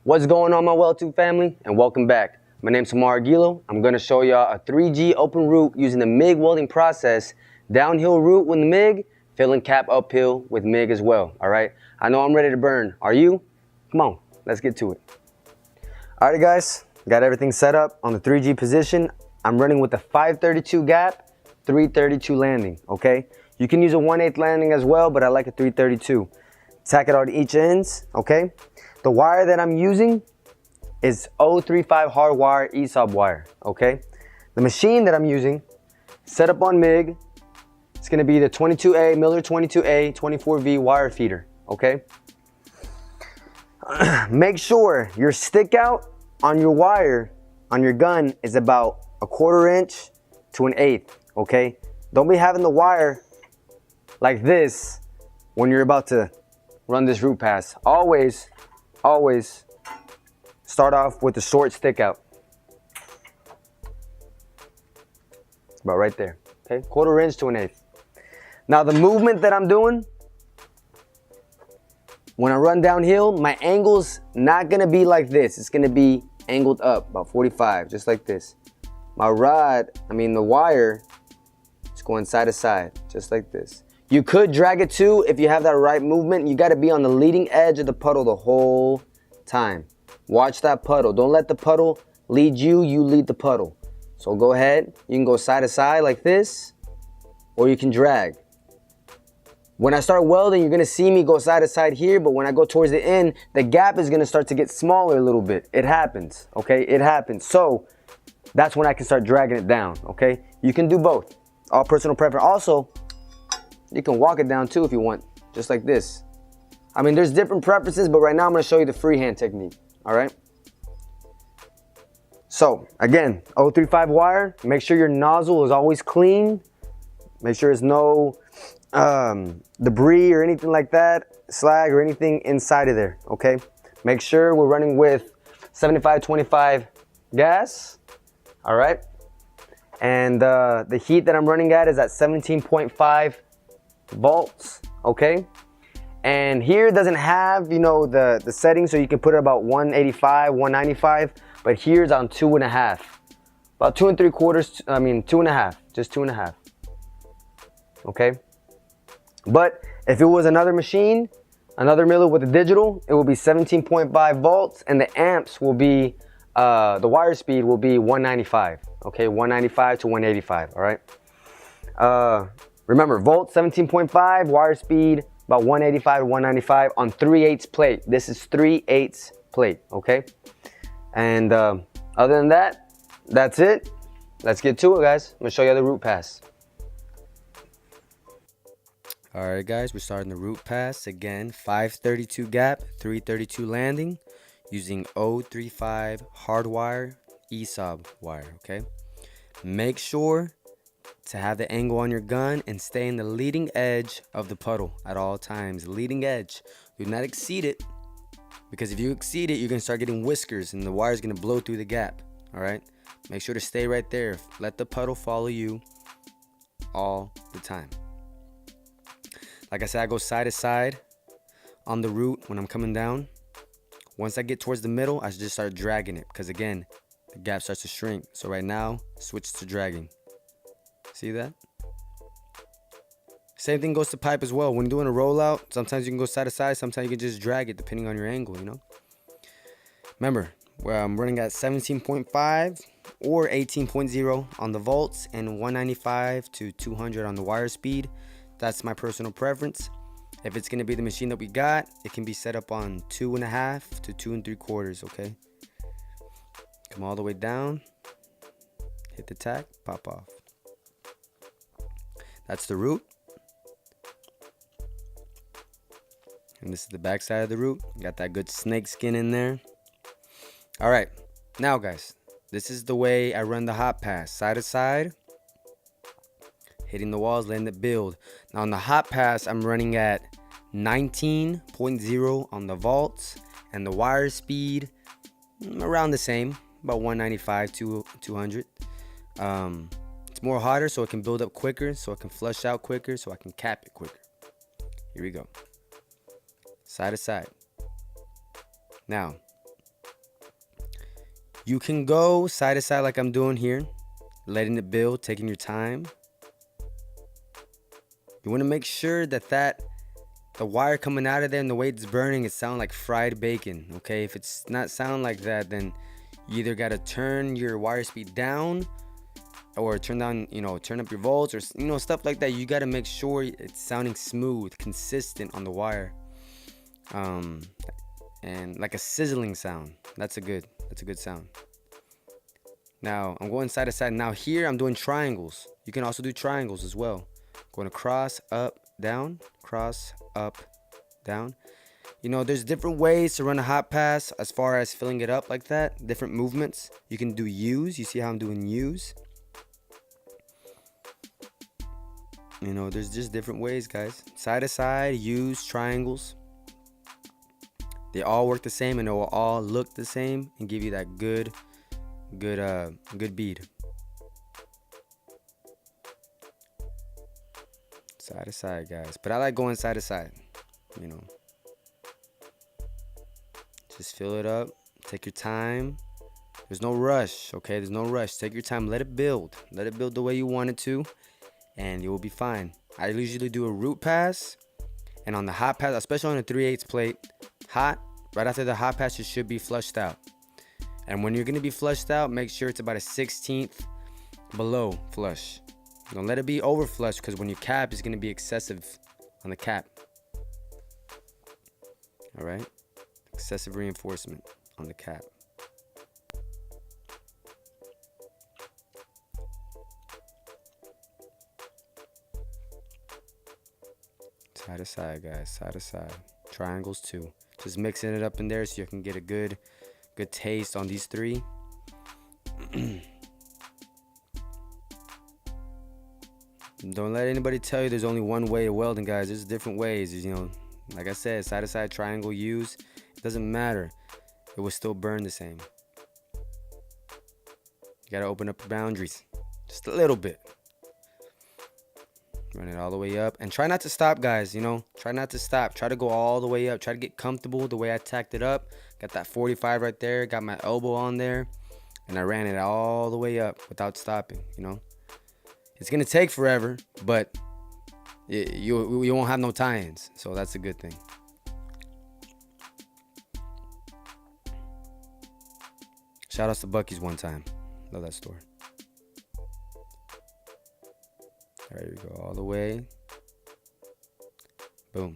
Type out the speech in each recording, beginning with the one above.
What's going on, my WellTube family, and welcome back. My name's Samar Aguilo. I'm going to show y'all a 3G open route using the MIG welding process, downhill route with the MIG, filling cap uphill with MIG as well, all right? I know I'm ready to burn. Are you? Come on, let's get to it. All right, guys, got everything set up on the 3G position. I'm running with the 532 gap, 332 landing, okay? You can use a 1/8 landing as well, but I like a 332. Tack it on each ends, okay? The wire that I'm using is 035 hard wire ESAB wire, okay? The machine that I'm using, set up on MIG, it's gonna be the 22A, Miller 22A 24V wire feeder, okay? Make sure your stick out on your wire, on your gun, is about 1/4 inch to 1/8, okay? Don't be having the wire like this when you're about to run this route pass. Always start off with the short stick out. About right there, okay? 1/4 inch to 1/8. Now the movement that I'm doing, when I run downhill, my angle's not gonna be like this. It's gonna be angled up, about 45, just like this. My the wire, is going side to side, just like this. You could drag it too if you have that right movement. You gotta be on the leading edge of the puddle the whole time. Watch that puddle. Don't let the puddle lead you, you lead the puddle. So go ahead, you can go side to side like this, or you can drag. When I start welding, you're gonna see me go side to side here, but when I go towards the end, the gap is gonna start to get smaller a little bit. It happens, okay? It happens. So that's when I can start dragging it down, okay? You can do both, all personal preference. Also, you can walk it down too if you want, just like this. I mean, there's different preferences, but right now I'm gonna show you the freehand technique, all right? So again, 035 wire, make sure your nozzle is always clean. Make sure there's no debris or anything like that, slag or anything inside of there, okay? Make sure we're running with 75-25 gas, all right? And the heat that I'm running at is at 17.5 volts, okay? And here it doesn't have, you know, the settings, so you can put it about 185, 195, but here's on 2.5. About 2 3/4, 2.5, just 2.5. Okay? But if it was another machine, another Miller with a digital, it will be 17.5 volts, and the amps will be, the wire speed will be 195, okay? 195 to 185, all right? Remember, volts 17.5, wire speed about 185 to 195 on 3/8 plate. This is 3/8 plate, okay? And other than that, that's it. Let's get to it, guys. I'm gonna show you the route pass. All right, guys, we're starting the route pass again. 532 gap, 332 landing, using 035 hardwire ESAB wire, okay? Make sure to have the angle on your gun and stay in the leading edge of the puddle at all times. Leading edge. Do not exceed it, because if you exceed it, you're gonna start getting whiskers and the wire's gonna blow through the gap, all right? Make sure to stay right there. Let the puddle follow you all the time. Like I said, I go side to side on the route when I'm coming down. Once I get towards the middle, I just start dragging it, because again, the gap starts to shrink. So right now, switch to dragging. See that? Same thing goes to pipe as well. When doing a rollout, sometimes you can go side to side, sometimes you can just drag it depending on your angle, you know? Remember, where I'm running at 17.5 or 18.0 on the volts and 195 to 200 on the wire speed. That's my personal preference. If it's gonna be the machine that we got, it can be set up on 2.5 to 2 3/4, okay? Come all the way down, hit the tack, pop off. That's the route. And this is the back side of the route. Got that good snake skin in there. All right, now guys, this is the way I run the hot pass. Side to side, hitting the walls, letting it build. Now on the hot pass, I'm running at 19.0 on the volts, and the wire speed around the same, about 195 to 200. It's more hotter, so it can build up quicker, so it can flush out quicker, so I can cap it quicker. Here we go. Side to side. Now, You can go side to side like I'm doing here, letting it build, taking your time. You want to make sure that the wire coming out of there and the way it's burning, it sounds like fried bacon, okay? If it's not sound like that, then you either got to turn your wire speed down or turn down, turn up your volts or, stuff like that. You got to make sure it's sounding smooth, consistent on the wire. And like a sizzling sound. That's a good sound. Now I'm going side to side. Now here I'm doing triangles. You can also do triangles as well. Going across, up, down, cross, up, down. There's different ways to run a hot pass as far as filling it up like that. Different movements. You can do U's. You see how I'm doing U's? There's just different ways, guys. Side to side, U's, triangles. They all work the same and they will all look the same and give you that good bead. Side to side, guys. But I like going side to side. Just fill it up. Take your time. There's no rush, okay? There's no rush. Take your time. Let it build. Let it build the way you want it to, and you will be fine. I usually do a root pass, and on the hot pass, especially on a 3/8 plate, hot, right after the hot pass, it should be flushed out. And when you're going to be flushed out, make sure it's about a 1/16 below flush. Don't let it be over flush, because when you cap, it's going to be excessive on the cap. All right? Excessive reinforcement on the cap. Side to side, guys. Side to side. Triangles too. Just mixing it up in there so you can get a good taste on these three. Don't let anybody tell you there's only one way of welding, guys. There's different ways. Like I said, side to side, triangle, U's. It doesn't matter. It will still burn the same. You gotta open up your boundaries just a little bit. Run it all the way up and try not to stop, guys. Try not to stop. Try to go all the way up. Try to get comfortable the way I tacked it up. Got that 45 right there. Got my elbow on there, and I ran it all the way up without stopping. It's gonna take forever, but you won't have no tie-ins, so that's a good thing. Shout out to Buc-ee's one time. Love that store. There you go, all the way. Boom.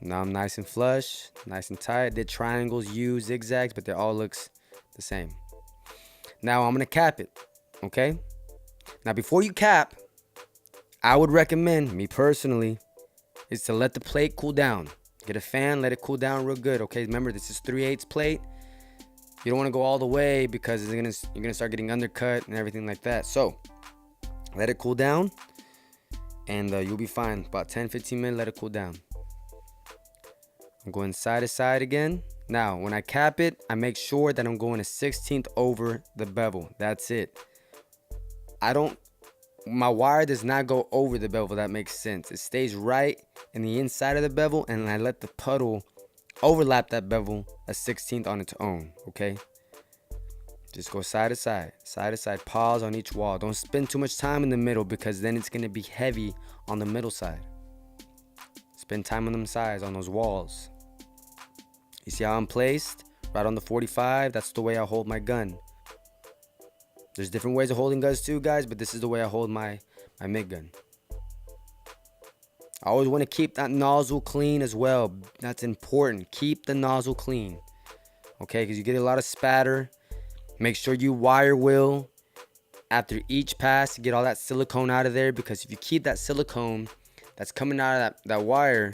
Now I'm nice and flush, nice and tight. Did triangles, U's, zigzags, but they all looks the same. Now I'm gonna cap it, okay? Now before you cap, I would recommend, me personally, is to let the plate cool down. Get a fan, let it cool down real good, okay? Remember, this is 3/8 plate. You don't want to go all the way because you're gonna start getting undercut and everything like that. So let it cool down, and you'll be fine. About 10-15 minutes, let it cool down. I'm going side to side again. Now, when I cap it, I make sure that I'm going a 1/16 over the bevel. That's it. My wire does not go over the bevel. That makes sense. It stays right in the inside of the bevel, and I let the puddle overlap that bevel a 1/16 on its own, okay? Just go side to side, pause on each wall. Don't spend too much time in the middle, because then it's gonna be heavy on the middle side. Spend time on them sides, on those walls. You see how I'm placed? Right on the 45, that's the way I hold my gun. There's different ways of holding guns too, guys, but this is the way I hold my MIG gun. I always want to keep that nozzle clean as well. That's important. Keep the nozzle clean, okay? Because you get a lot of spatter. Make sure you wire wheel after each pass to get all that silicone out of there, because if you keep that silicone that's coming out of that wire,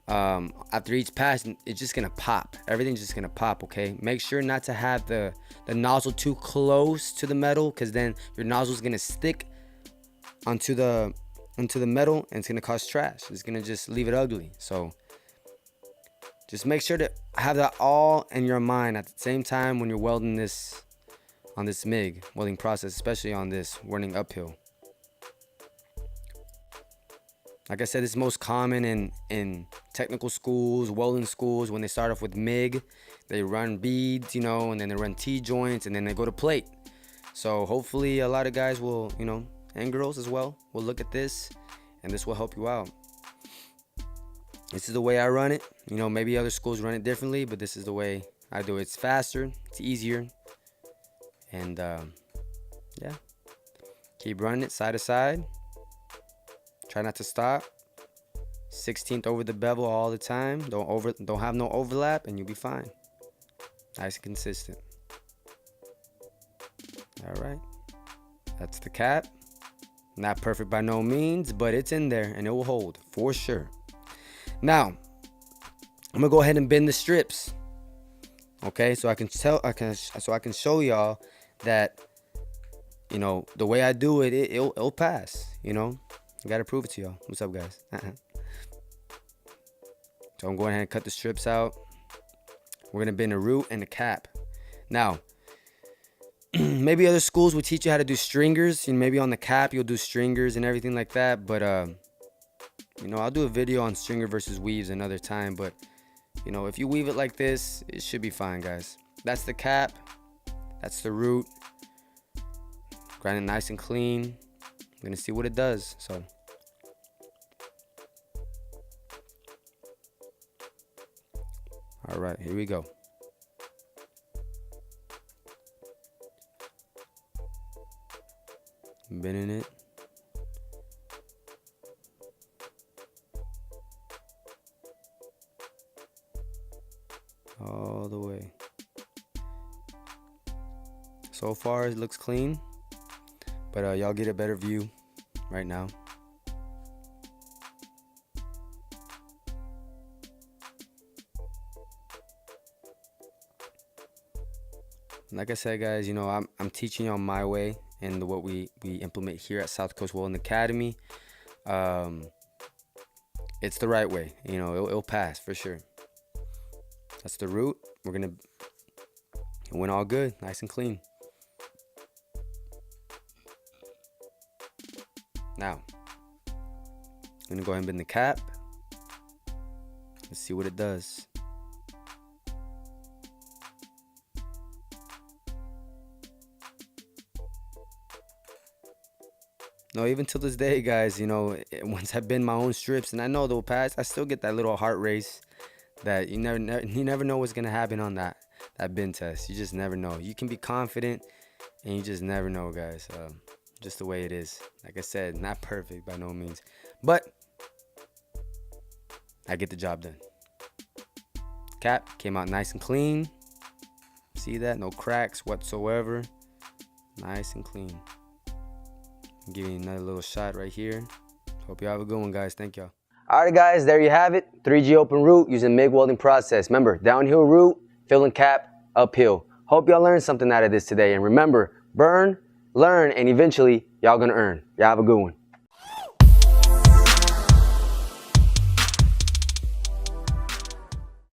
after each pass, it's just gonna pop. Everything's just gonna pop, okay? Make sure not to have the nozzle too close to the metal, because then your nozzle's gonna stick onto the metal and it's gonna cause trash. It's gonna just leave it ugly. So just make sure to have that all in your mind at the same time when you're welding this on this MIG welding process, especially on this running uphill. Like I said, it's most common in technical schools, welding schools. When they start off with MIG, they run beads, you know, and then they run T-joints, and then they go to plate. So hopefully a lot of guys will, you know, and girls as well, will look at this, and this will help you out. This is the way I run it. You know, maybe other schools run it differently, but this is the way I do it. It's faster, it's easier, and yeah, keep running it side to side. Try not to stop. 16th over the bevel all the time. Don't have no overlap, and you'll be fine. Nice and consistent. All right, that's the cap. Not perfect by no means, but it's in there and it will hold for sure. Now, I'm gonna go ahead and bend the strips. Okay, so I can show y'all that, you know, the way I do it, it'll pass. You know, I gotta prove it to y'all. What's up, guys? So I'm going ahead and cut the strips out. We're gonna bend the root and the cap. Now, maybe other schools will teach you how to do stringers, and maybe on the cap you'll do stringers and everything like that. But you know, I'll do a video on stringer versus weaves another time. But you know, if you weave it like this, it should be fine, guys. That's the cap. That's the root. Grind it nice and clean. I'm gonna see what it does. So. All right, here we go. Bending it. All the way. So far it looks clean, but y'all get a better view right now. Like I said, guys, you know, I'm teaching y'all my way and what we implement here at South Coast Welding Academy. It's the right way. You know, it'll pass for sure. That's the root. It went all good, nice and clean. Now, I'm gonna go ahead and bend the cap. Let's see what it does. No, even till this day, guys, you know, once I've been my own strips, and I know they'll pass, I still get that little heart race that you never know what's gonna happen on that bend test. You just never know. You can be confident, and you just never know, guys. Just the way it is. Like I said, not perfect by no means, but I get the job done. Cap came out nice and clean. See that? No cracks whatsoever. Nice and clean. Give you another little shot right here. Hope you have a good one, guys. Thank y'all. All right, guys, there you have it. 3G open root using MIG welding process. Remember, downhill root, fill and cap, uphill. Hope y'all learned something out of this today. And remember, burn, learn, and eventually y'all gonna earn. Y'all have a good one.